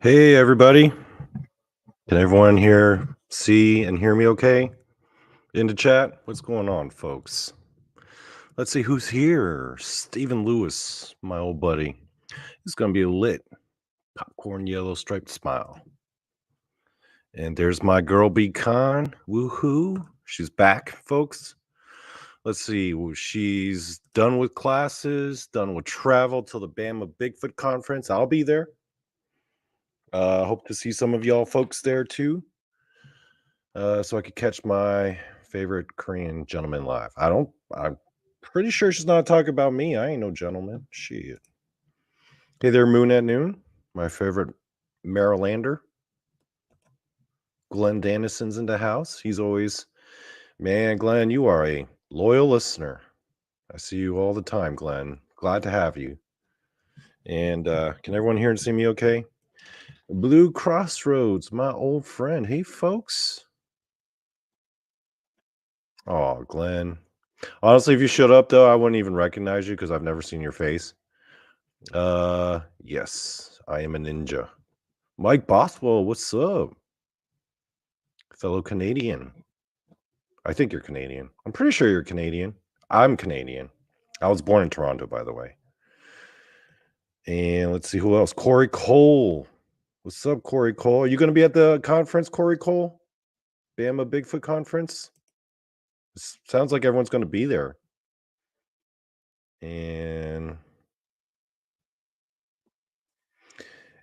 Hey, everybody. Can everyone here see and hear me okay in the chat? What's going on, folks? Let's see who's here. Stephen Lewis, my old buddy. It's going to be a lit popcorn yellow striped smile. And there's my girl, B Con. Woohoo. She's back, folks. Let's see. She's done with classes, done with travel till the Bama Bigfoot conference. I'll be there. Hope to see some of y'all folks there too. So I could catch my favorite Korean gentleman live. I'm pretty sure she's not talking about me. I ain't no gentleman. Shit. Hey there, Moon at Noon. My favorite Marylander. Glenn Dannison's in the house. He's always, man, Glenn, you are a loyal listener. I see you all the time, Glenn. Glad to have you. And can everyone hear and see me okay? Blue Crossroads, my old friend. Hey, folks. Oh, Glenn. Honestly, if you showed up though, I wouldn't even recognize you because I've never seen your face. Yes, I am a ninja. Mike Bothwell, what's up? Fellow Canadian. I think you're Canadian. I'm pretty sure you're Canadian. I'm Canadian. I was born in Toronto, by the way. And let's see who else. Corey Cole. What's up, Corey Cole? Are you going to be at the conference, Corey Cole? Bama Bigfoot conference? Sounds like everyone's going to be there. And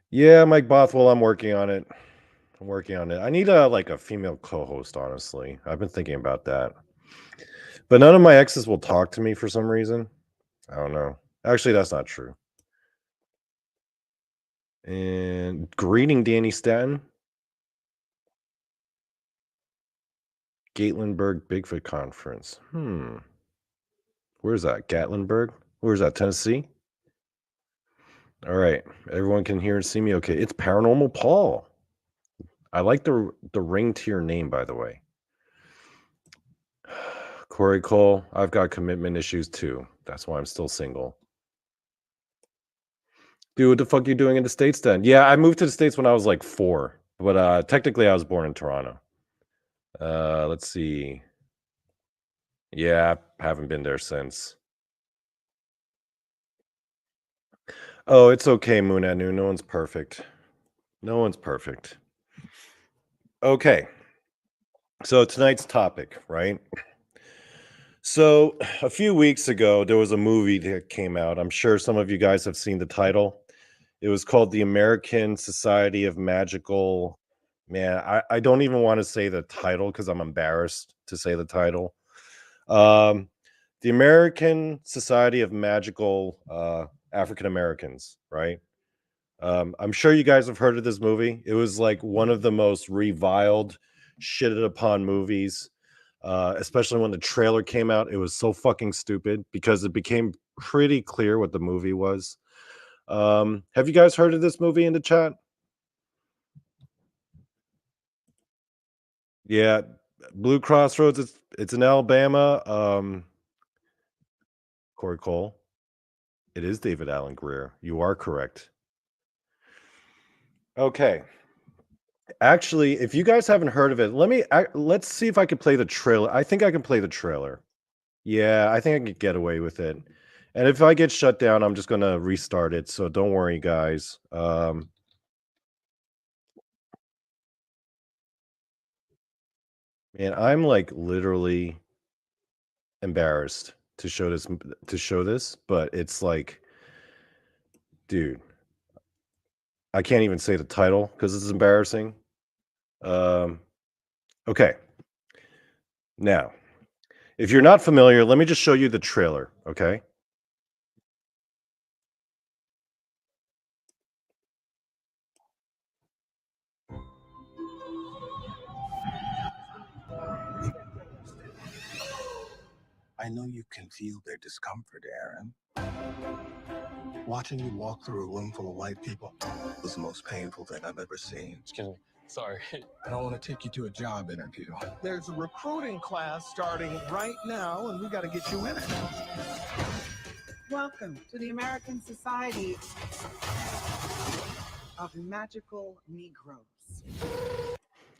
yeah, Mike Bothwell, I'm working on it. I need a female co-host, honestly. I've been thinking about that. But none of my exes will talk to me for some reason. I don't know. Actually, that's not true. And greeting, Danny Statton. Gatlinburg Bigfoot Conference. Where's that? Gatlinburg? Where's that? Tennessee? All right. Everyone can hear and see me okay. It's Paranormal Paul. I like the ring to your name, by the way. Corey Cole, I've got commitment issues too. That's why I'm still single. Dude, what the fuck are you doing in the States then? Yeah, I moved to the States when I was like 4, but technically I was born in Toronto. Let's see. Yeah, I haven't been there since. Oh, it's okay, Moon at Noon. No one's perfect. No one's perfect. Okay. So tonight's topic, right? So a few weeks ago, there was a movie that came out. I'm sure some of you guys have seen the title. It was called The American Society of Magical. Man, I don't even want to say the title because I'm embarrassed to say the title. The American Society of Magical African Americans, right? I'm sure you guys have heard of this movie. It was like one of the most reviled, shitted upon movies, especially when the trailer came out. It was so fucking stupid because it became pretty clear what the movie was. Have you guys heard of this movie in the chat? Yeah, Blue Crossroads. It's in Alabama. Corey Cole. It is David Allen Greer. You are correct. Okay. Actually, if you guys haven't heard of it, let's see if I can play the trailer. I think I can play the trailer. Yeah, I think I can get away with it. And if I get shut down, I'm just gonna restart it. So don't worry, guys. Man, I'm like literally embarrassed to show this, but it's like, dude, I can't even say the title because it's embarrassing. Okay. Now, if you're not familiar, let me just show you the trailer, okay? I know you can feel their discomfort, Aaron. Watching you walk through a room full of white people was the most painful thing I've ever seen. Excuse me. Sorry. I don't want to take you to a job interview. There's a recruiting class starting right now, and we got to get you in it. Welcome to the American Society. of magical Negroes.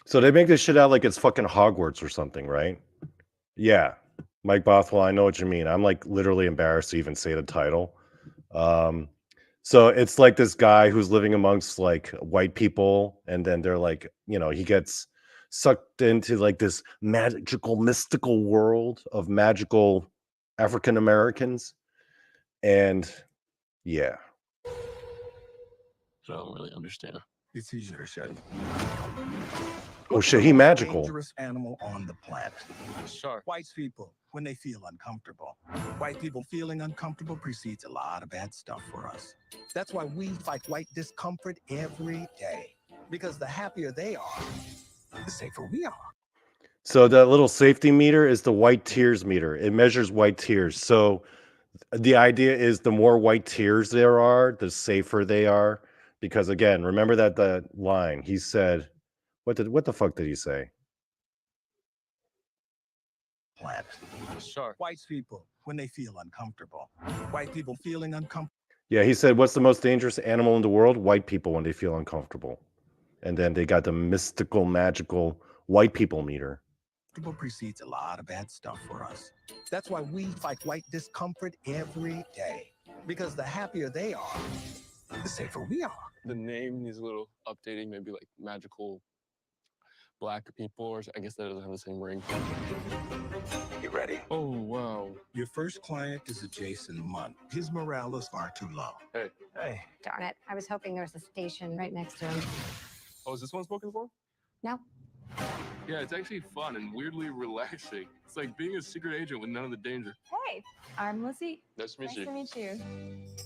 So they make this shit out like it's fucking Hogwarts or something, right? Yeah. Mike Bothwell, I know what you mean. I'm like literally embarrassed to even say the title. So it's like this guy who's living amongst like white people, and then they're like, he gets sucked into like this magical, mystical world of magical African Americans. And yeah. I don't really understand. It's easier to say. Oh What's shit, the he most magical. dangerous animal on the planet? Shark. White people, when they feel uncomfortable. White people feeling uncomfortable precedes a lot of bad stuff for us. That's why we fight white discomfort every day. Because the happier they are, the safer we are. So that little safety meter is the white tears meter. It measures white tears. So the idea is the more white tears there are, the safer they are. Because again, remember that the line he said, what the fuck did he say? Planet. Shark. White people, when they feel uncomfortable. White people feeling uncomfortable. Yeah, he said, what's the most dangerous animal in the world? White people when they feel uncomfortable. And then they got the mystical, magical white people meter. Precedes a lot of bad stuff for us. That's why we fight white discomfort every day. Because the happier they are, the safer we are. The name needs a little updating, maybe like magical black people, or I guess that doesn't have the same ring. You ready? Oh, wow. Your first client is a Jason Munn. His morale is far too low. Hey. Hey. Darn it. I was hoping there was a station right next to him. Oh, is this one spoken for? No. Yeah, it's actually fun and weirdly relaxing. It's like being a secret agent with none of the danger. Hey, I'm Lizzie. Nice to meet Nice you. to meet you.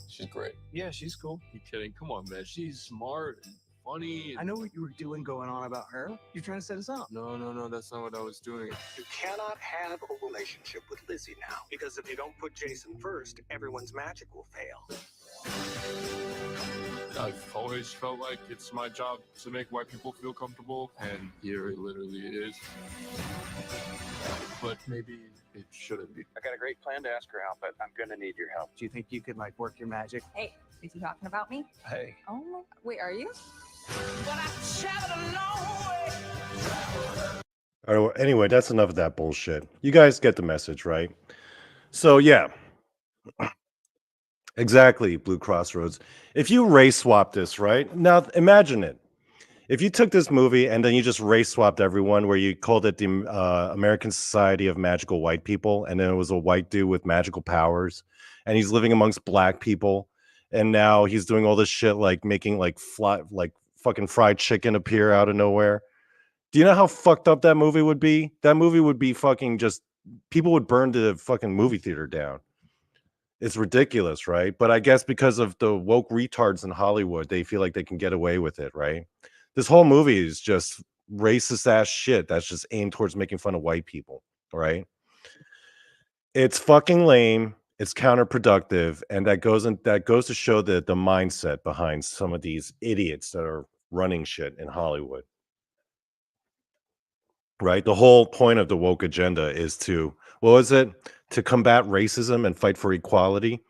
She's great. Yeah, she's cool. You kidding? Come on, man. She's smart and funny. I know what you were doing going on about her. You're trying to set us up. No, that's not what I was doing. You cannot have a relationship with Lizzie now. Because if you don't put Jason first, everyone's magic will fail. I've always felt like it's my job to make white people feel comfortable, and here it literally is. But maybe it shouldn't be. I got a great plan to ask her out, but I'm gonna need your help. Do you think you could like work your magic? Hey, is he talking about me? Hey. Oh my, wait, are you? All right, anyway, that's enough of that bullshit. You guys get the message, right? So yeah. Exactly, Blue Crossroads. If you race swap this, right? Now imagine it. If you took this movie and then you just race swapped everyone, where you called it the American Society of Magical White People, and then it was a white dude with magical powers, and he's living amongst black people, and now he's doing all this shit like making like fucking fried chicken appear out of nowhere. Do you know how fucked up that movie would be? That movie would be fucking just, people would burn the fucking movie theater down. It's ridiculous, right? But I guess because of the woke retards in Hollywood, they feel like they can get away with it, right? This whole movie is just racist ass shit that's just aimed towards making fun of white people, right? It's fucking lame. It's counterproductive, and that goes to show the mindset behind some of these idiots that are running shit in Hollywood. Right? The whole point of the woke agenda is to, what was it? To combat racism and fight for equality.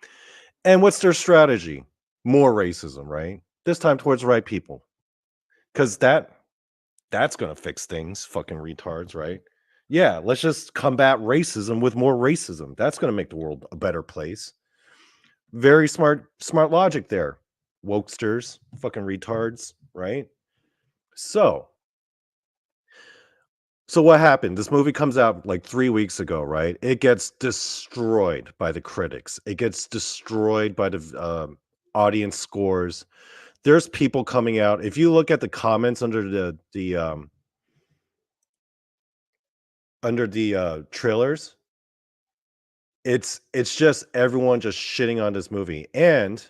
And what's their strategy? More racism, right? This time towards the right people. Because that's going to fix things, fucking retards, right? Yeah, let's just combat racism with more racism. That's going to make the world a better place. Very smart logic there. Wokesters, fucking retards, right? So what happened? This movie comes out like 3 weeks ago, right? It gets destroyed by the critics. It gets destroyed by the audience scores. There's people coming out. If you look at the comments under the trailers, it's just everyone just shitting on this movie. And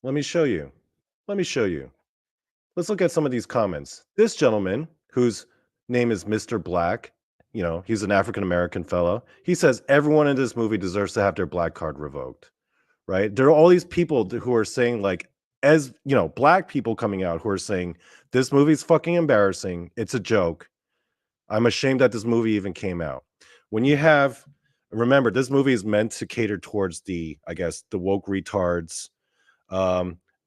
let me show you. Let's look at some of these comments. This gentleman, whose name is Mr. Black, he's an African-American fellow. He says everyone in this movie deserves to have their black card revoked, right? There are all these people who are saying, like, as black people coming out who are saying this movie's fucking embarrassing. It's a joke. I'm ashamed that this movie even came out. Remember, this movie is meant to cater towards the woke retards,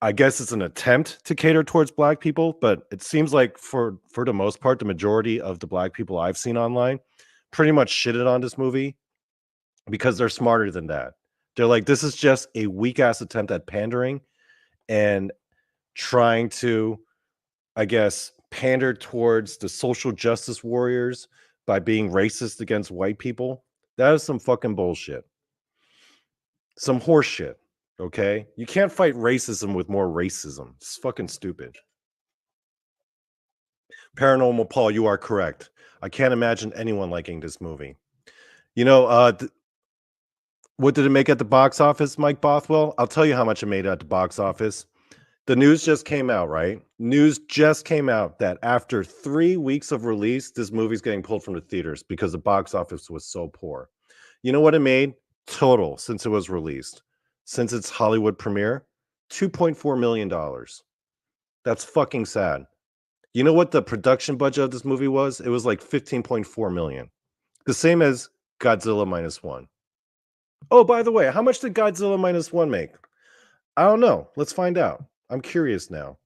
I guess it's an attempt to cater towards black people, but it seems like for the most part, the majority of the black people I've seen online pretty much shitted on this movie because they're smarter than that. They're like, this is just a weak ass attempt at pandering and trying to, I guess, pander towards the social justice warriors by being racist against white people. That is some fucking bullshit. Some horse shit. Okay? You can't fight racism with more racism. It's fucking stupid. Paranormal Paul, you are correct. I can't imagine anyone liking this movie. You know, what did it make at the box office, Mike Bothwell? I'll tell you how much it made at the box office. The news just came out, right? News just came out that after 3 weeks of release, this movie's getting pulled from the theaters because the box office was so poor. You know what it made total since it was released? Since its Hollywood premiere? $2.4 million. That's fucking sad. You know what the production budget of this movie was? It was like 15.4 million. The same as Godzilla minus one. Oh, by the way, how much did Godzilla minus one make? I don't know. Let's find out. I'm curious now.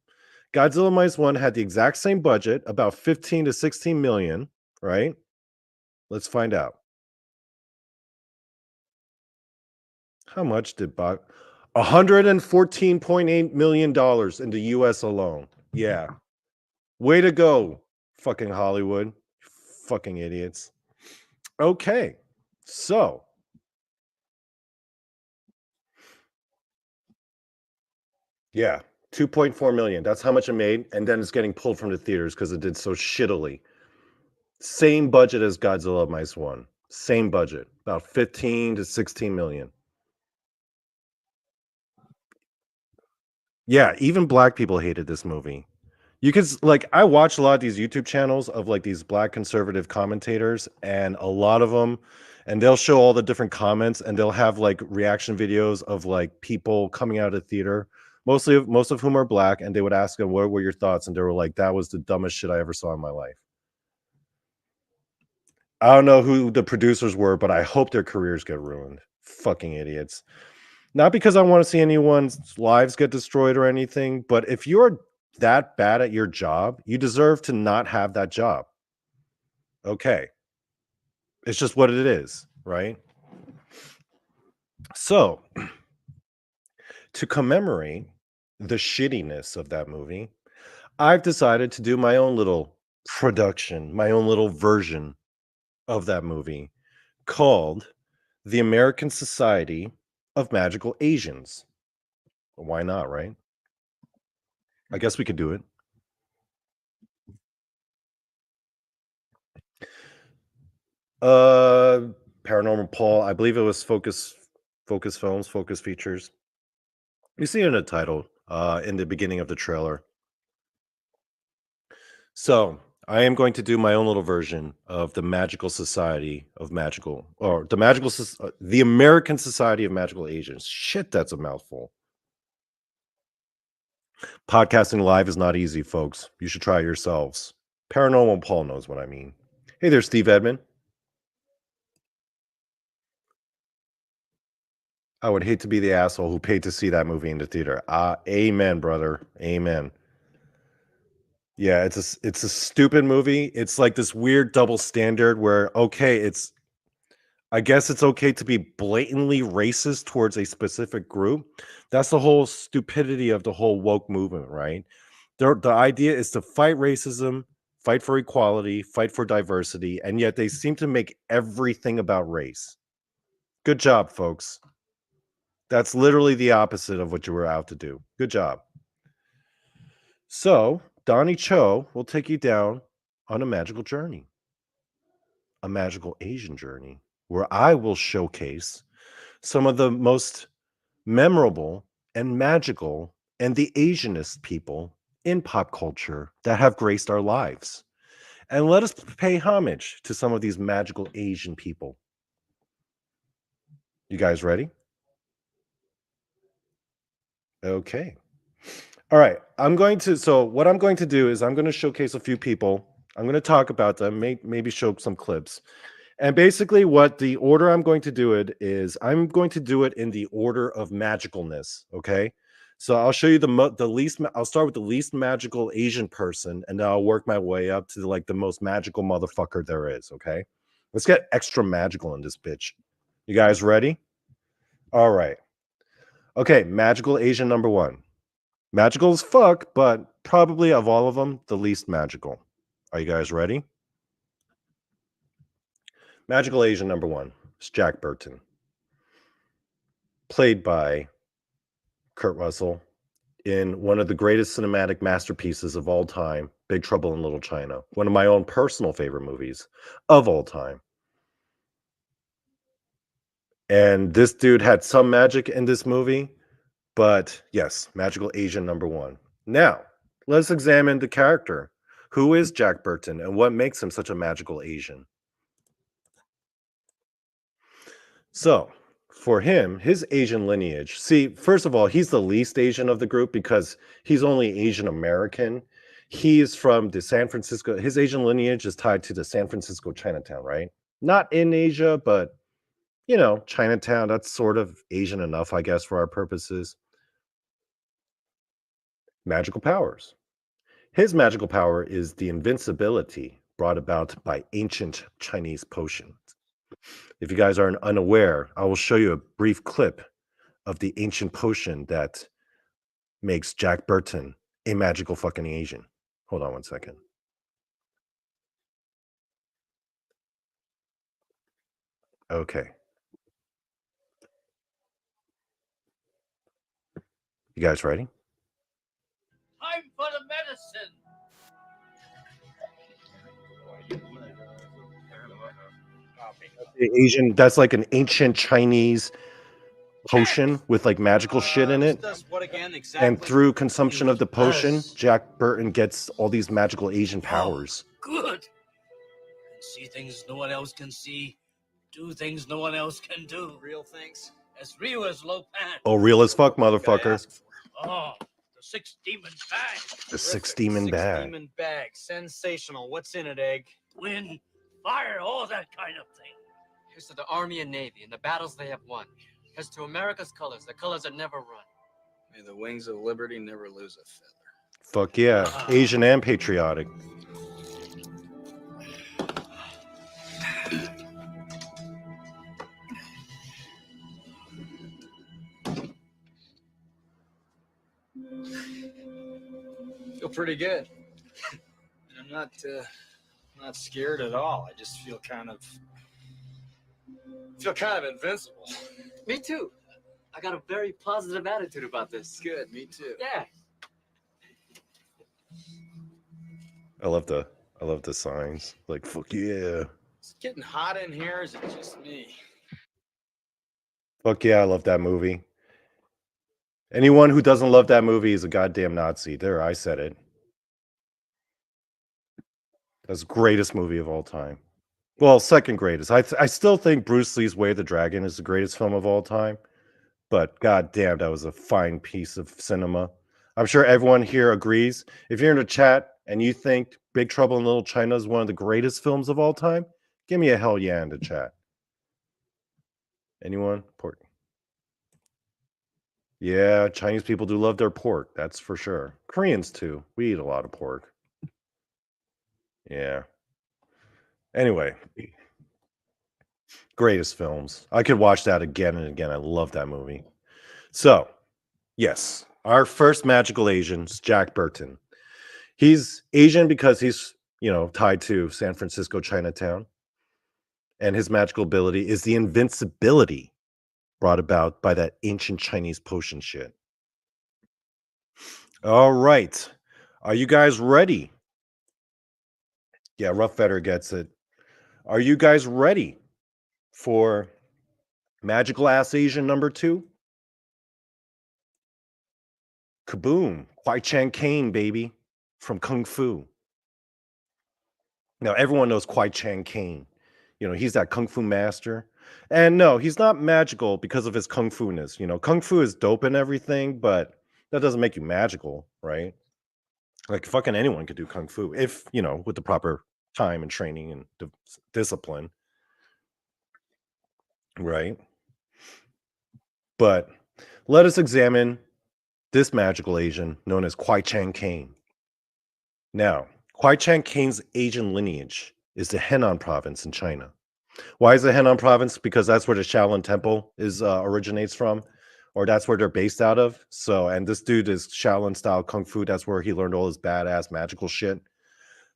Godzilla minus one had the exact same budget, about 15 to 16 million, right? Let's find out. How much did $114.8 million in the US alone? Yeah. Way to go, fucking Hollywood. Fucking idiots. Okay. So, yeah, 2.4 million. That's how much it made. And then it's getting pulled from the theaters because it did so shittily. Same budget as Godzilla minus one. Same budget. About 15 to 16 million. Yeah, even black people hated this movie. You could like I watch a lot of these YouTube channels of like these black conservative commentators, and a lot of them, and they'll show all the different comments, and they'll have like reaction videos of like people coming out of the theater, most of whom are black, and they would ask them, "What were your thoughts?" And they were like, "That was the dumbest shit I ever saw in my life." I don't know who the producers were, but I hope their careers get ruined. Fucking idiots. Not because I want to see anyone's lives get destroyed or anything, but if you're that bad at your job, you deserve to not have that job. Okay. It's just what it is, right? So, to commemorate the shittiness of that movie, I've decided to do my own little production, my own little version of that movie called The American Society of Magical Asians. Why not, right? I guess we could do it. Paranormal Paul, I believe it was Focus Films, Focus Features. You see it in the title, in the beginning of the trailer. So I am going to do my own little version of the Magical Society of Magical, or the American Society of Magical Asians. Shit, that's a mouthful. Podcasting live is not easy, folks. You should try it yourselves. Paranormal Paul knows what I mean. Hey there, Steve Edmond. I would hate to be the asshole who paid to see that movie in the theater. Amen, brother. Amen. Yeah, it's a stupid movie. It's like this weird double standard where I guess it's okay to be blatantly racist towards a specific group. That's the whole stupidity of the whole woke movement, right? The idea is to fight racism, fight for equality, fight for diversity, and yet they seem to make everything about race. Good job, folks. That's literally the opposite of what you were out to do. Good job. So, Donny Cho will take you down on a magical journey, a magical Asian journey, where I will showcase some of the most memorable and magical and the Asianist people in pop culture that have graced our lives. And let us pay homage to some of these magical Asian people. You guys ready? Okay. All right. So what I'm going to do is I'm going to showcase a few people. I'm going to talk about them, maybe show some clips. And basically what the order I'm going to do it is I'm going to do it in the order of magicalness. Okay. So I'll show you the least. I'll start with the least magical Asian person, and then I'll work my way up to like the most magical motherfucker there is. Okay, let's get extra magical in this bitch. You guys ready? All right. Okay, magical Asian number one. Magical as fuck, but probably of all of them, the least magical. Are you guys ready? Magical Asian number one is Jack Burton, played by Kurt Russell in one of the greatest cinematic masterpieces of all time, Big Trouble in Little China, one of my own personal favorite movies of all time. And this dude had some magic in this movie, but yes, magical Asian number one. Now, let's examine the character. Who is Jack Burton and what makes him such a magical Asian? So, for him, his Asian lineage, see, first of all, he's the least Asian of the group because he's only Asian American. He's from the San Francisco, his Asian lineage is tied to the San Francisco Chinatown, right? Not in Asia, but Chinatown, that's sort of Asian enough, I guess, for our purposes. Magical powers. His magical power is the invincibility brought about by ancient Chinese potions. If you guys are unaware, I will show you a brief clip of the ancient potion that makes Jack Burton a magical fucking Asian. Hold on one second. Okay. You guys ready? Time for the medicine. Asian, that's like an ancient Chinese potion with like magical shit in it. What again exactly? And through consumption of the potion, Jack Burton gets all these magical Asian powers. Good. See things no one else can see. Do things no one else can do. Real things. As real as low pants. Oh, real as fuck, motherfucker. Oh, the 6 demon bag. The 6 demon bag. Demon bag. Sensational. What's in it, Egg? Wind, fire, all that kind of thing. Here's to the Army and Navy and the battles they have won. Here's to America's colors, the colors that never run. May the wings of liberty never lose a feather. Fuck yeah. Asian and patriotic. Feel pretty good. And I'm not scared at all. I just feel kind of invincible. Me too. I got a very positive attitude about this. Good, me too. Yeah. I love the signs. Like, fuck yeah. It's getting hot in here. Is it just me? Fuck yeah, I love that movie. Anyone who doesn't love that movie is a goddamn Nazi. There, I said it. That's the greatest movie of all time. Well, second greatest. I still think Bruce Lee's Way of the Dragon is the greatest film of all time. But goddamn, that was a fine piece of cinema. I'm sure everyone here agrees. If you're in the chat and you think Big Trouble in Little China is one of the greatest films of all time, give me a hell yeah in the chat. Anyone? Pork. Yeah, Chinese people do love their pork. That's for sure. Koreans too. We eat a lot of pork. Yeah. Anyway, greatest films. I could watch that again and again. I love that movie. So, yes, our first magical Asian is Jack Burton. He's Asian because he's, tied to San Francisco Chinatown. And his magical ability is the invincibility brought about by that ancient Chinese potion shit. All right. Are you guys ready? Yeah, Rough Vetter gets it. Are you guys ready for Magical Ass Asian number 2? Kaboom. Caine, baby, from Kung Fu. Now, everyone knows Caine. He's that Kung Fu master. And no, he's not magical because of his Kung Fu-ness. Kung Fu is dope and everything, but that doesn't make you magical, right? Like, fucking anyone could do Kung Fu if, with the proper time and training and discipline. Right? But let us examine this magical Asian known as Caine. Now, Caine's Asian lineage is the Henan province in China. Why is the Henan province? Because that's where the Shaolin Temple originates from, or that's where they're based out of. So, and this dude is Shaolin style kung fu. That's where he learned all his badass magical shit.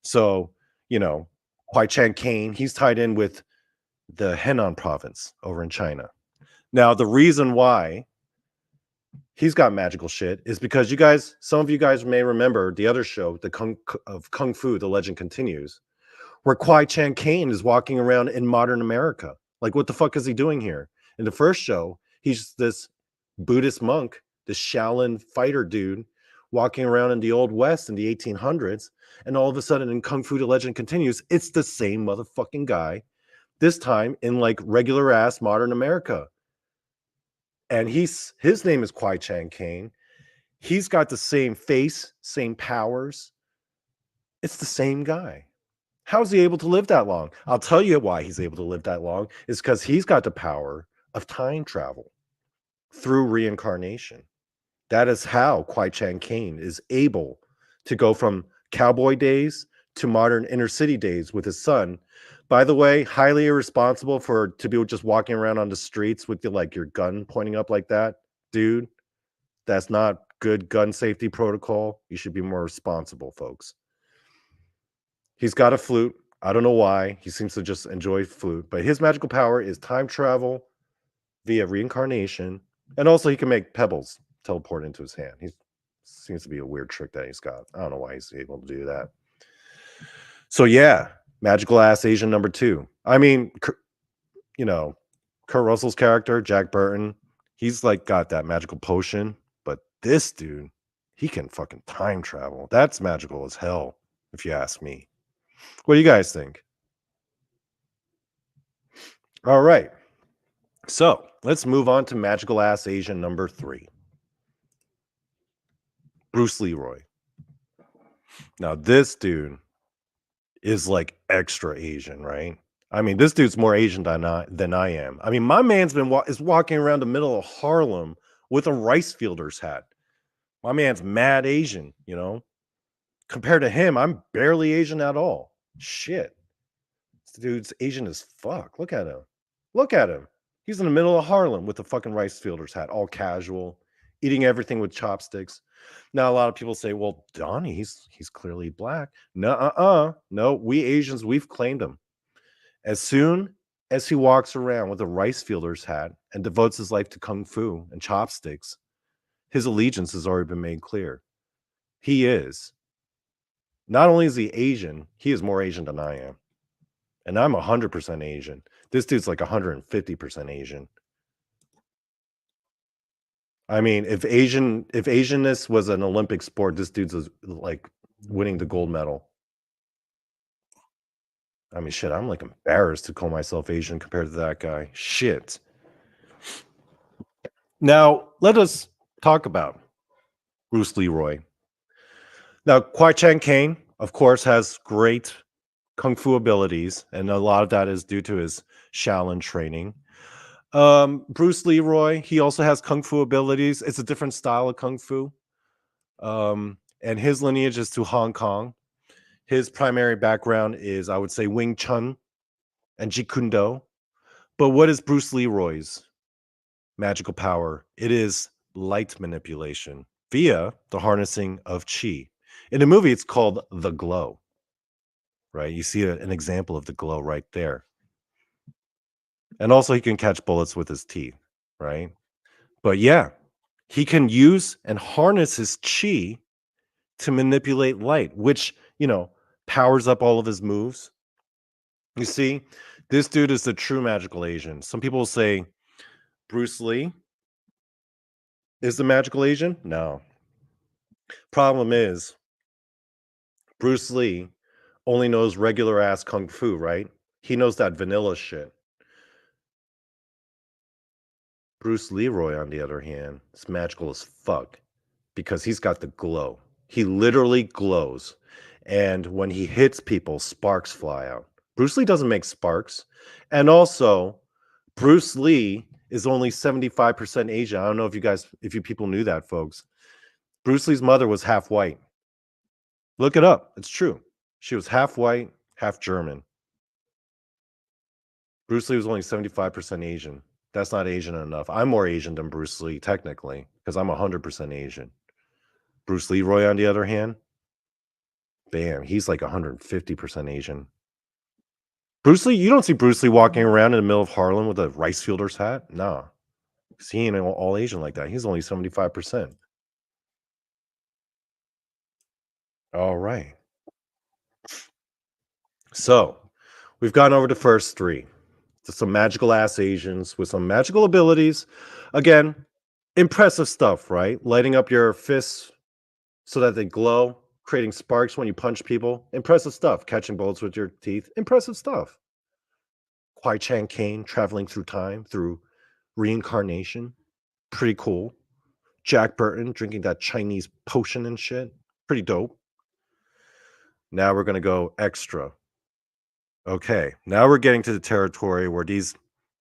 So, you know, Caine, he's tied in with the Henan province over in China. Now, the reason why he's got magical shit is because some of you guys may remember the other show, the Kung Fu, The Legend Continues, where Caine is walking around in modern America. Like, what the fuck is he doing here? In the first show, he's this Buddhist monk, this Shaolin fighter dude, walking around in the Old West in the 1800s. And all of a sudden, in Kung Fu, The Legend Continues, it's the same motherfucking guy, this time in like regular ass modern America. And his name is Caine. He's got the same face, same powers. It's the same guy. How is he able to live that long? I'll tell you why he's able to live that long. Is because he's got the power of time travel through reincarnation. That is how Caine is able to go from cowboy days to modern inner city days with his son. By the way, highly irresponsible to be just walking around on the streets with your gun pointing up like that. Dude, that's not good gun safety protocol. You should be more responsible, folks. He's got a flute. I don't know why. He seems to just enjoy flute. But his magical power is time travel via reincarnation. And also he can make pebbles teleport into his hand. He seems to be a weird trick that he's got. I don't know why he's able to do that. So yeah, magical ass Asian number 2. I mean, Kurt Russell's character, Jack Burton, he's like got that magical potion. But this dude, he can fucking time travel. That's magical as hell, if you ask me. What do you guys think? All right. So let's move on to magical ass Asian number 3. Bruce Leroy. Now, this dude is like extra Asian, right? I mean, this dude's more Asian than I am. I mean, my man's is walking around the middle of Harlem with a rice fielder's hat. My man's mad Asian, Compared to him, I'm barely Asian at all. Shit. This dude's Asian as fuck. Look at him. Look at him. He's in the middle of Harlem with a fucking rice fielder's hat, all casual, eating everything with chopsticks. Now, a lot of people say, well, Donny, he's clearly black. No, we Asians, we've claimed him. As soon as he walks around with a rice fielder's hat and devotes his life to kung fu and chopsticks, his allegiance has already been made clear. He is. Not only is he Asian, he is more Asian than I am. And I'm 100% Asian. This dude's like 150% Asian. I mean, if Asianness was an Olympic sport, this dude's like winning the gold medal. I mean, shit, I'm like embarrassed to call myself Asian compared to that guy. Shit. Now, let us talk about Bruce Leroy. Now, Caine, of course, has great kung fu abilities, and a lot of that is due to his Shaolin training. Bruce Leroy, he also has kung fu abilities. It's a different style of kung fu. And his lineage is to Hong Kong. His primary background is, I would say, Wing Chun and Jeet Kune Do. But what is Bruce Leroy's magical power? It is light manipulation via the harnessing of chi. In the movie, it's called The Glow, right? You see an example of the glow right there. And also he can catch bullets with his teeth, right? But yeah, he can use and harness his chi to manipulate light, which, powers up all of his moves. You see, this dude is the true magical Asian. Some people say Bruce Lee is the magical Asian. No. Problem is, Bruce Lee only knows regular ass kung fu, right? He knows that vanilla shit. Bruce Leroy, on the other hand, is magical as fuck because he's got the glow. He literally glows. And when he hits people, sparks fly out. Bruce Lee doesn't make sparks. And also, Bruce Lee is only 75% Asian. I don't know if you people knew that, folks. Bruce Lee's mother was half white. Look it up. It's true. She was half white, half German. Bruce Lee was only 75% Asian. That's not Asian enough. I'm more Asian than Bruce Lee, technically, because I'm 100% Asian. Bruce Leroy, on the other hand, bam, he's like 150% Asian. Bruce Lee, you don't see Bruce Lee walking around in the middle of Harlem with a rice fielder's hat. No. He ain't all Asian like that. He's only 75%. All right. So we've gone over the first three. Some magical ass Asians with some magical abilities. Again, impressive stuff, right? Lighting up your fists so that they glow, creating sparks when you punch people. Impressive stuff. Catching bullets with your teeth. Impressive stuff. Caine traveling through time, through reincarnation. Pretty cool. Jack Burton drinking that Chinese potion and shit. Pretty dope. Now we're going to go extra. Okay, now we're getting to the territory where these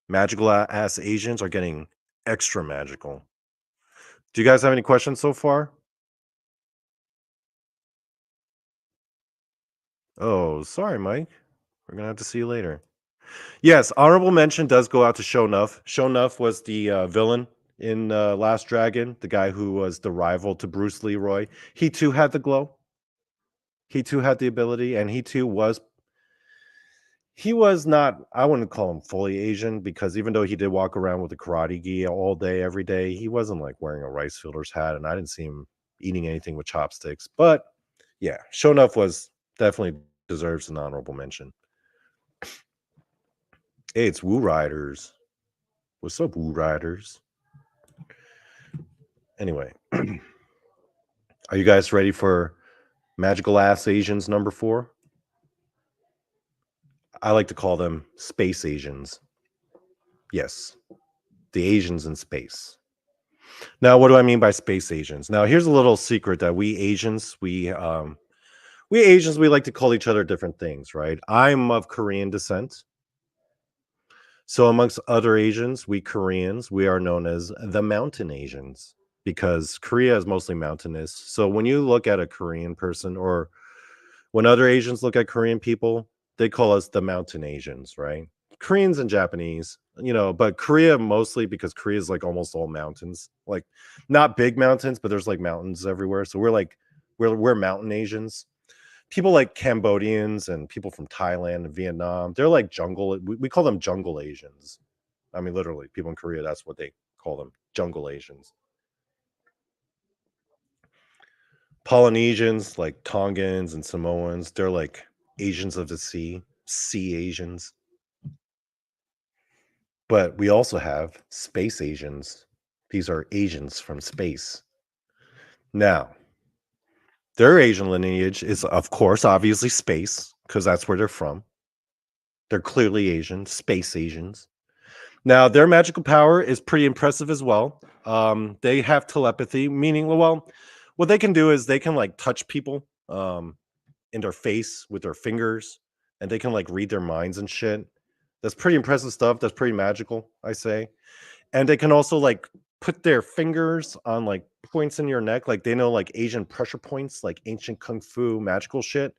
magical ass Asians are getting extra magical. Do you guys have any questions so far? Oh, sorry, Mike. We're gonna have to see you later. Yes, honorable mention does go out to Shonuff. Shonuff was the villain in Last Dragon, the guy who was the rival to Bruce Leroy. He too had the glow. He too had the ability, and he too was. He was not, I wouldn't call him fully Asian, because even though he did walk around with a karate gi all day, every day, he wasn't like wearing a rice fielder's hat, and I didn't see him eating anything with chopsticks. But yeah, Shonuff was definitely deserves an honorable mention. Hey, it's Woo Riders. What's up, Woo Riders? Anyway, are you guys ready for Magical Ass Asians number 4? I like to call them Space Asians. Yes, the Asians in space. Now, what do I mean by Space Asians? Now, here's a little secret that we Asians, we like to call each other different things, right? I'm of Korean descent. So amongst other Asians, we Koreans, we are known as the Mountain Asians, because Korea is mostly mountainous. So when you look at a Korean person, or when other Asians look at Korean people, they call us the Mountain Asians, right? Koreans and Japanese, but Korea mostly, because Korea is like almost all mountains, like not big mountains, but there's like mountains everywhere. So we're Mountain Asians. People like Cambodians and people from Thailand and Vietnam, they're like jungle. We call them jungle Asians. I mean, literally, people in Korea, that's what they call them, jungle Asians. Polynesians, like Tongans and Samoans, they're like Asians of the sea Asians. But we also have Space Asians. These are Asians from space. Now, their Asian lineage is, of course, obviously space, because that's where they're from. They're clearly Asian, Space Asians. Now, their magical power is pretty impressive as well. They have telepathy, meaning, well, what they can do is they can like touch people in their face with their fingers, and they can like read their minds and shit. That's pretty impressive stuff. That's pretty magical, I say. And they can also like put their fingers on like points in your neck, like they know like Asian pressure points, like ancient kung fu magical shit,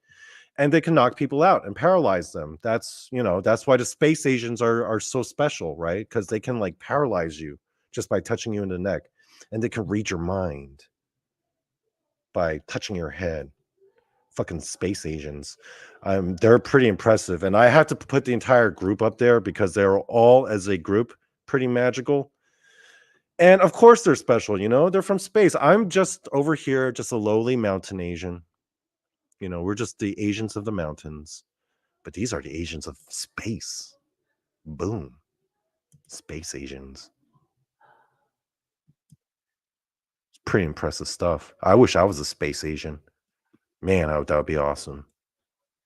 and they can knock people out and paralyze them. That's why the Space Asians are so special, right? Because they can like paralyze you just by touching you in the neck, and they can read your mind by touching your head. Fucking Space Asians. They're pretty impressive, and I have to put the entire group up there because they're all, as a group, pretty magical. And of course they're special, they're from space. I'm just over here, just a lowly mountain Asian. We're just the Asians of the mountains, but these are the Asians of space. Boom. Space Asians. It's pretty impressive stuff. I wish I was a Space Asian. Man, that would be awesome.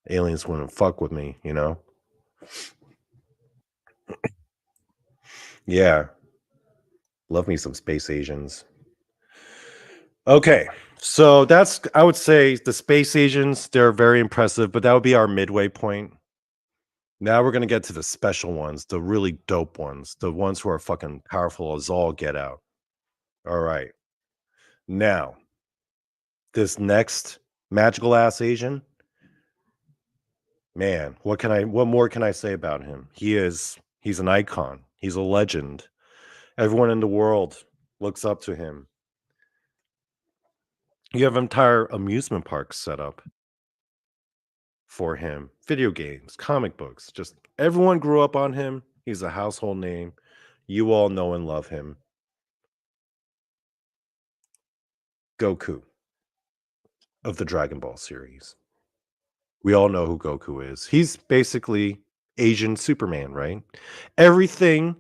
Aliens wouldn't fuck with me, Yeah. Love me some Space Asians. Okay. So that's, I would say, the Space Asians, they're very impressive, but that would be our midway point. Now we're going to get to the special ones, the really dope ones, the ones who are fucking powerful as all get out. All right. Now, this next magical ass Asian, man, what more can I say about him? He's an icon. He's a legend. Everyone in the world looks up to him. You have entire amusement parks set up for him. Video games, comic books, just everyone grew up on him. He's a household name. You all know and love him. Goku of the Dragon Ball series. We all know who Goku is. He's basically Asian Superman, right? Everything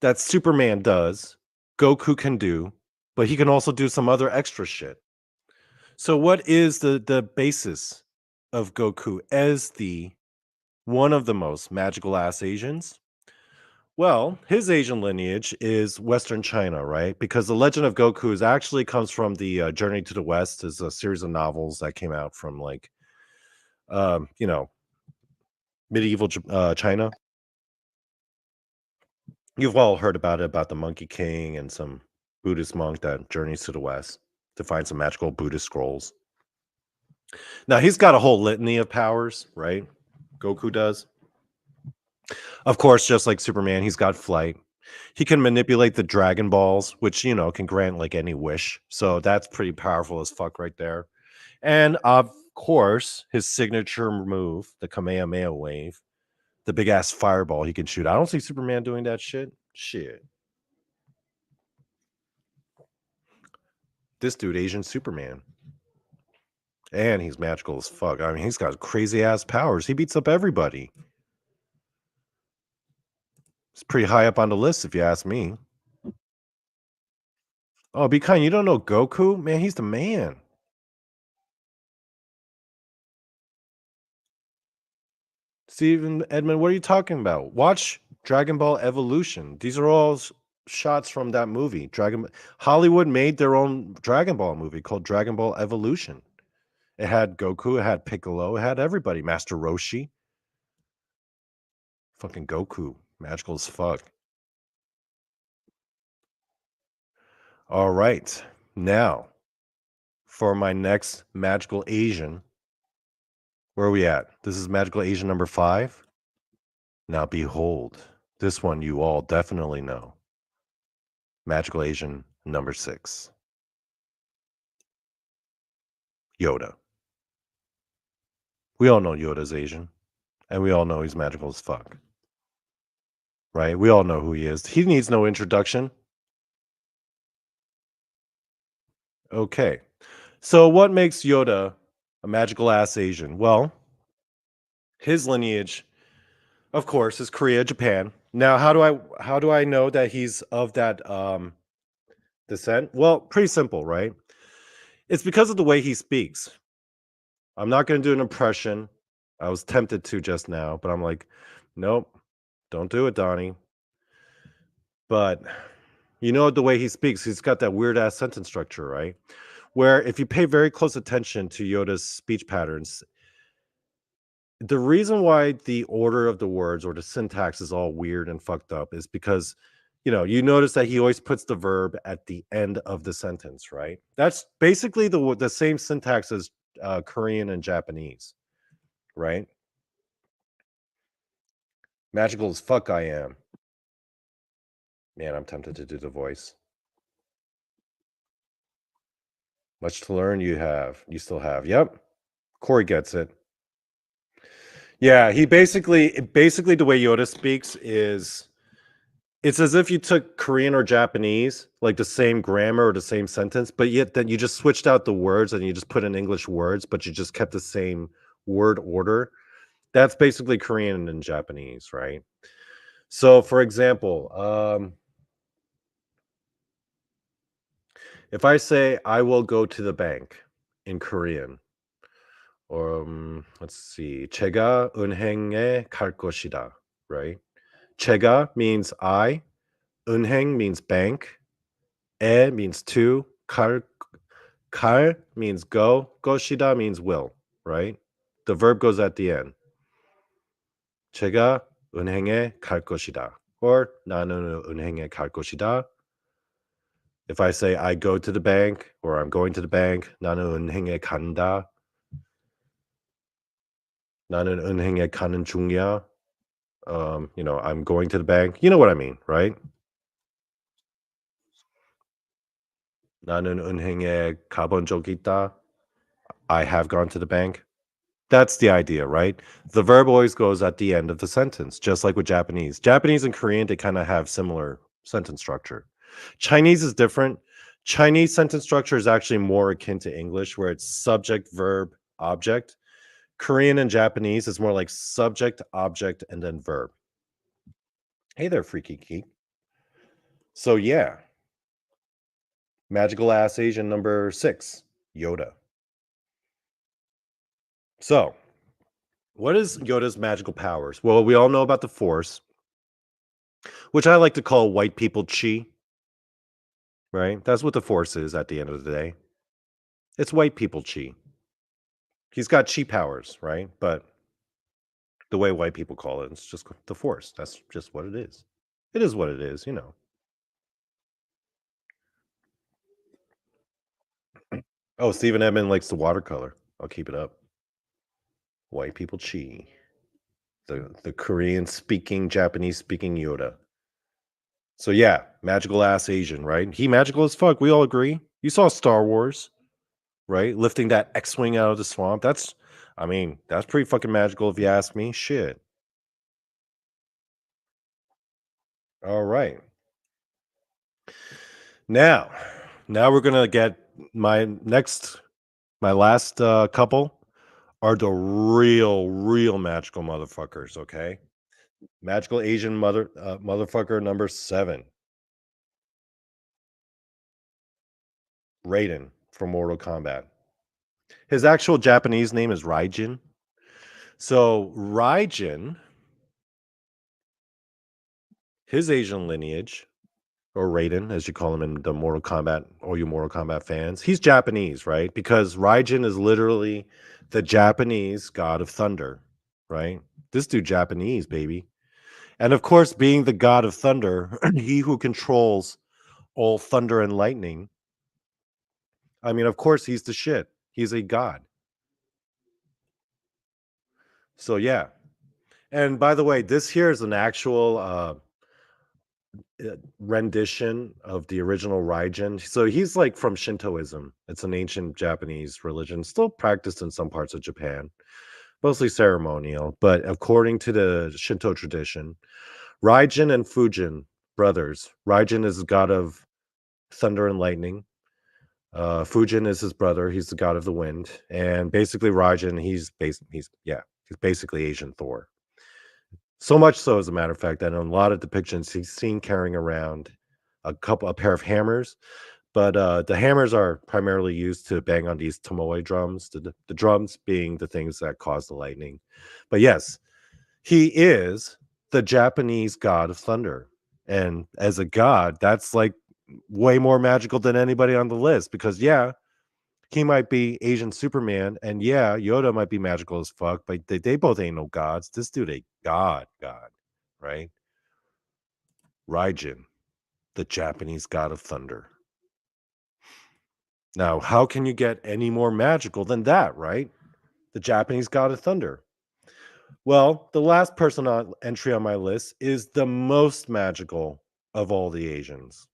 that Superman does, Goku can do, but he can also do some other extra shit. So what is the basis of Goku as the one of the most magical ass Asians? Well, his Asian lineage is Western China, right? Because the legend of Goku is actually comes from the Journey to the West, is a series of novels that came out from like, you know, medieval China. You've all heard about it, about the Monkey King and some Buddhist monk that journeys to the West to find some magical Buddhist scrolls. Now he's got a whole litany of powers, right? Goku does. Of course, just like Superman, he's got flight. He can manipulate the Dragon Balls, which, you know, can grant like any wish. So that's pretty powerful as fuck right there. And of course, his signature move, the Kamehameha wave, the big ass fireball he can shoot. I don't see Superman doing that shit. Shit. This dude, Asian Superman. And he's magical as fuck. I mean, he's got crazy ass powers. He beats up everybody. It's pretty high up on the list, if you ask me. Oh, be kind. You don't know Goku? Man, he's the man. Steven Edmund, what are you talking about? Watch Dragon Ball Evolution. These are all shots from that movie. Hollywood made their own Dragon Ball movie called Dragon Ball Evolution. It had Goku, it had Piccolo, it had everybody. Master Roshi. Fucking Goku. Magical as fuck. All right. Now, for my next magical Asian. Where are we at? This is magical Asian number 5. Now behold, this one you all definitely know. Magical Asian number 6. Yoda. We all know Yoda's Asian. And we all know he's magical as fuck. Right? We all know who he is. He needs no introduction. Okay. So what makes Yoda a magical ass Asian? Well, his lineage, of course, is Korea, Japan. Now, how do I know that he's of that descent? Well, pretty simple, right? It's because of the way he speaks. I'm not going to do an impression. I was tempted to just now, but I'm like, nope, don't do it, Donny. But you know the way he speaks, he's got that weird ass sentence structure, right? Where if you pay very close attention to Yoda's speech patterns, the reason why the order of the words or the syntax is all weird and fucked up is because, you know, you notice that he always puts the verb at the end of the sentence, right? That's basically the same syntax as Korean and Japanese, right? Magical as fuck I am. Man, I'm tempted to do the voice. Much to learn you still have. Yep. Corey gets it. Yeah, he basically the way Yoda speaks is it's as if you took Korean or Japanese, like the same grammar or the same sentence, but yet then you just switched out the words and you just put in English words, but you just kept the same word order. That's basically Korean and Japanese, right? So, for example, if I say I will go to the bank in Korean, or let's see, 제가 은행에 갈 것이다, right? 제가 means I, 은행 means bank, 에 means to, 갈 means go, 것이다 means will, right? The verb goes at the end. 제가 은행에 갈 것이다, or 나는 은행에 갈 것이다. If I say I go to the bank or I'm going to the bank, 나는 은행에 간다. 나는 은행에 가는 중이야. I'm going to the bank. You know what I mean, right? 나는 은행에 가본 적 있다. I have gone to the bank. That's the idea, right? The verb always goes at the end of the sentence, just like with Japanese. Japanese and Korean, they kind of have similar sentence structure. Chinese is different. Chinese sentence structure is actually more akin to English, where it's subject, verb, object. Korean and Japanese is more like subject, object, and then verb. Hey there, Freaky Geek. So, yeah. Magical Ass Asian number 6, Yoda. So, what is Yoda's magical powers? Well, we all know about the Force, which I like to call white people chi, right? That's what the Force is at the end of the day. It's white people chi. He's got chi powers, right? But the way white people call it, it's just the Force. That's just what it is. It is what it is, you know. Oh, Stephen Edmond likes the watercolor. I'll keep it up. White people chi. The Korean speaking, Japanese speaking Yoda. So yeah, magical ass Asian, right? He magical as fuck. We all agree. You saw Star Wars, right? Lifting that X-wing out of the swamp. That's pretty fucking magical if you ask me. Shit. All right. Now we're gonna get my last couple are the real magical motherfuckers. Okay, magical Asian motherfucker number 7, Raiden from Mortal Kombat. His actual Japanese name is Raiden. So Raiden, his Asian lineage, or Raiden, as you call him in the Mortal Kombat, all you Mortal Kombat fans, he's Japanese, right? Because Raiden is literally the Japanese god of thunder, right? This dude Japanese, baby. And of course, being the god of thunder, he who controls all thunder and lightning. I mean, of course, he's the shit. He's a god. So yeah. And by the way, this here is an actual rendition of the original Raiden. So he's like from Shintoism. It's an ancient Japanese religion, still practiced in some parts of Japan, mostly ceremonial. But according to the Shinto tradition, Raiden and Fujin, brothers. Raiden is the god of thunder and lightning. Fujin is his brother. He's the god of the wind. And basically Raiden, he's basically Asian Thor. So much so, as a matter of fact, that in a lot of depictions, he's seen carrying around a pair of hammers. But the hammers are primarily used to bang on these tomoe drums, the drums being the things that cause the lightning. But yes, he is the Japanese god of thunder. And as a god, that's like way more magical than anybody on the list because, yeah, he might be Asian Superman, and yeah, Yoda might be magical as fuck, but they both ain't no gods. This dude a god, right? Raiden, the Japanese god of thunder. Now, how can you get any more magical than that, right? The Japanese god of thunder. Well, the last person on entry on my list is the most magical of all the Asians.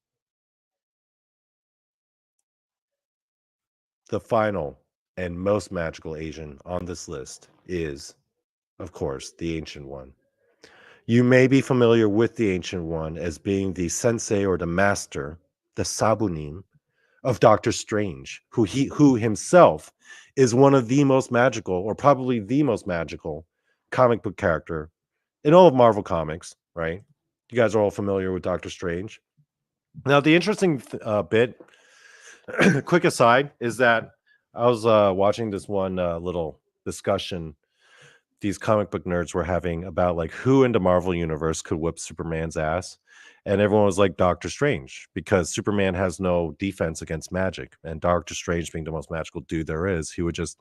The final and most magical Asian on this list is, of course, the Ancient One. You may be familiar with the Ancient One as being the sensei or the master, the sabunin of Doctor Strange, who himself is one of the most magical, or probably the most magical, comic book character in all of Marvel Comics, right? You guys are all familiar with Doctor Strange. Now, the interesting bit, quick aside, is that I was watching this one little discussion these comic book nerds were having about like who in the Marvel universe could whip Superman's ass. And everyone was like Doctor Strange because Superman has no defense against magic. And Doctor Strange being the most magical dude there is, he would just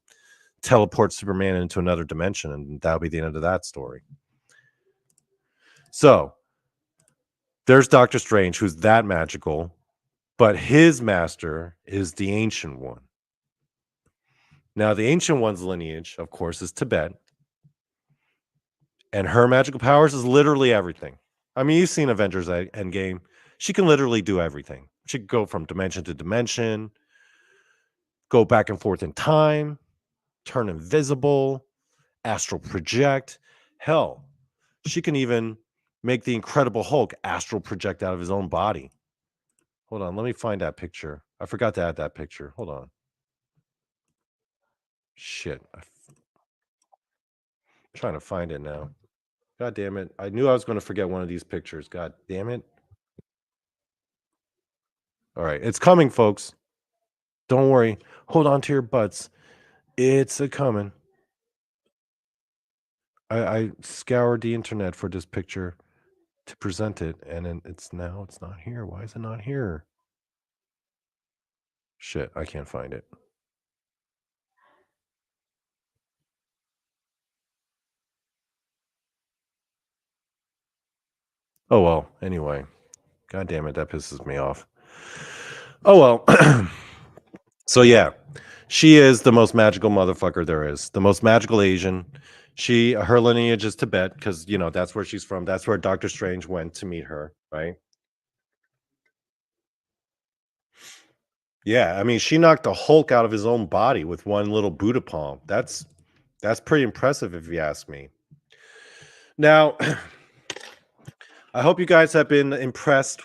teleport Superman into another dimension and that'll be the end of that story. So there's Doctor Strange, who's that magical. But his master is the Ancient One. Now, the Ancient One's lineage, of course, is Tibet. And her magical powers is literally everything. I mean, you've seen Avengers Endgame. She can literally do everything. She can go from dimension to dimension, go back and forth in time, turn invisible, astral project. Hell, she can even make the Incredible Hulk astral project out of his own body. Hold on, let me find that picture. I forgot to add that picture. Hold on. Shit. I'm trying to find it now. God damn it. I knew I was going to forget one of these pictures. God damn it. All right. It's coming, folks. Don't worry. Hold on to your butts. It's a coming. I scoured the internet for this picture to present it, and then it's not here. Why is it not here? Shit, I can't find it. Oh well, anyway. God damn it, that pisses me off. Oh well. So yeah, she is the most magical motherfucker there is. The most magical Asian. Her lineage is Tibet because that's where she's from. That's where Doctor Strange went to meet her, right? Yeah, I mean, she knocked the Hulk out of his own body with one little Buddha palm. That's pretty impressive, if you ask me. Now, I hope you guys have been impressed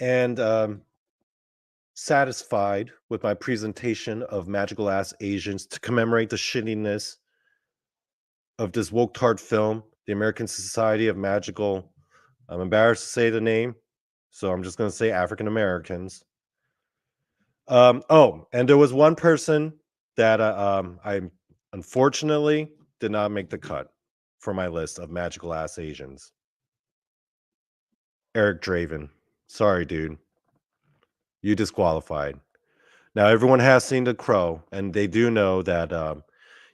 and satisfied with my presentation of Magical Ass Asians to commemorate the shittiness of this woke tart film, the American Society of Magical. I'm embarrassed to say the name, so I'm just going to say African Americans. Oh, and there was one person that I unfortunately did not make the cut for my list of Magical Ass Asians. Eric Draven. Sorry, dude. You disqualified. Now, everyone has seen The Crow, and they do know that,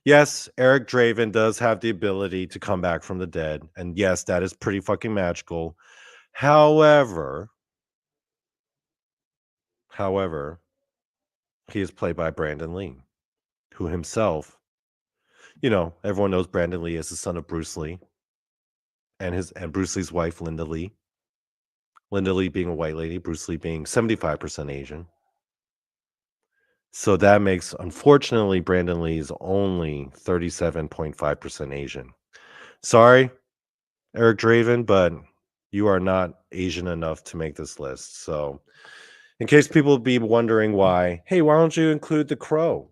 yes, Eric Draven does have the ability to come back from the dead. And yes, that is pretty fucking magical. However, he is played by Brandon Lee, who himself, everyone knows Brandon Lee is the son of Bruce Lee and Bruce Lee's wife, Linda Lee. Linda Lee being a white lady, Bruce Lee being 75% Asian. So that makes, unfortunately, Brandon Lee's only 37.5% Asian. Sorry, Eric Draven, but you are not Asian enough to make this list. So, in case people be wondering why don't you include The Crow?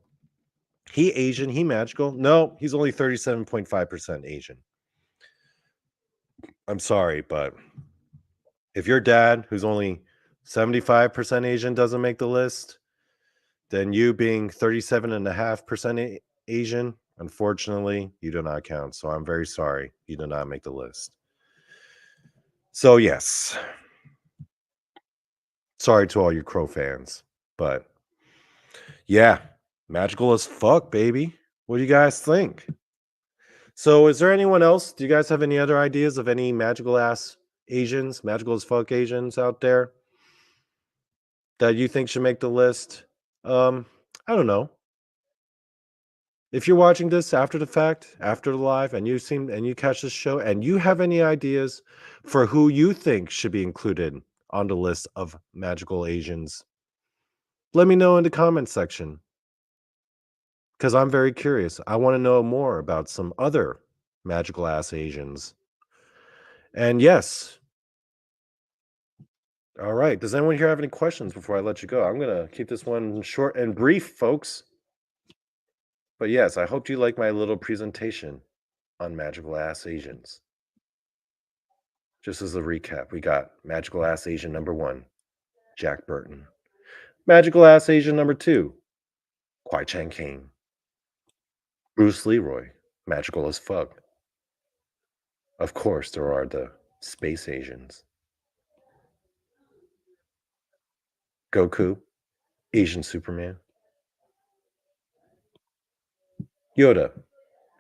He Asian, he magical. No, he's only 37.5% Asian. I'm sorry, but if your dad, who's only 75% Asian, doesn't make the list, then you being 37.5% Asian, unfortunately, you do not count. So I'm very sorry. You do not make the list. So, yes. Sorry to all you Crow fans. But, yeah. Magical as fuck, baby. What do you guys think? So, is there anyone else? Do you guys have any other ideas of any magical ass Asians, magical as fuck Asians out there that you think should make the list? I don't know. If you're watching this after the fact, after the live, and you catch this show, and you have any ideas for who you think should be included on the list of magical Asians, let me know in the comment section. Because I'm very curious. I want to know more about some other magical ass Asians. And yes. All right. Does anyone here have any questions before I let you go? I'm going to keep this one short and brief, folks. But yes, I hope you like my little presentation on magical ass Asians. Just as a recap, we got magical ass Asian number 1, Jack Burton. Magical ass Asian number 2, Caine. Bruce Leroy, magical as fuck. Of course, there are the space Asians. Goku, Asian Superman. Yoda,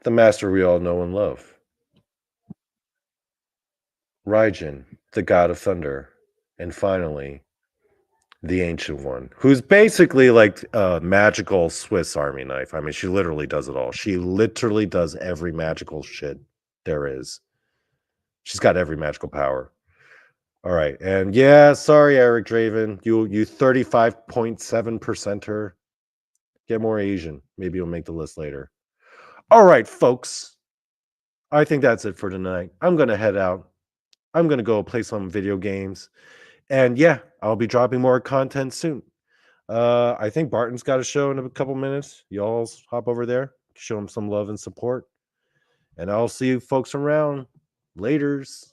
the master we all know and love. Raiden, the god of thunder. And finally, The ancient one, who's basically like a magical Swiss Army knife. I mean, she literally does it all. She literally does every magical shit there is. She's got every magical power. All right. And yeah, sorry, Eric Draven. You 35.7%er. Get more Asian. Maybe you'll make the list later. All right, folks. I think that's it for tonight. I'm going to head out. I'm going to go play some video games. And yeah, I'll be dropping more content soon. I think Barton's got a show in a couple minutes. Y'all hop over there, show him some love and support. And I'll see you folks around. Laters.